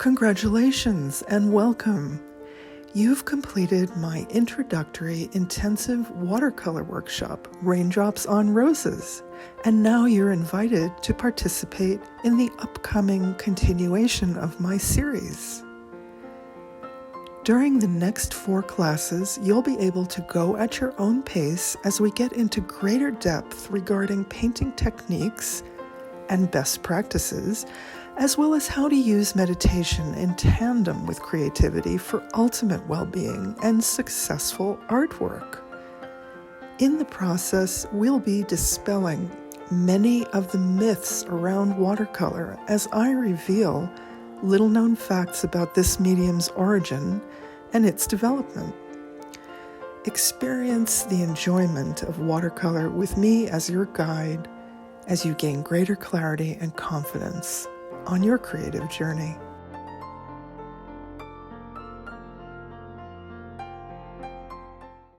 Congratulations and welcome. You've completed my introductory intensive watercolor workshop, Raindrops on Roses, and now you're invited to participate in the upcoming continuation of my series. During the next 4 classes, you'll be able to go at your own pace as we get into greater depth regarding painting techniques and best practices, as well as how to use meditation in tandem with creativity for ultimate well-being and successful artwork. In the process, we'll be dispelling many of the myths around watercolor as I reveal little-known facts about this medium's origin and its development. Experience the enjoyment of watercolor with me as your guide as you gain greater clarity and confidence on your creative journey.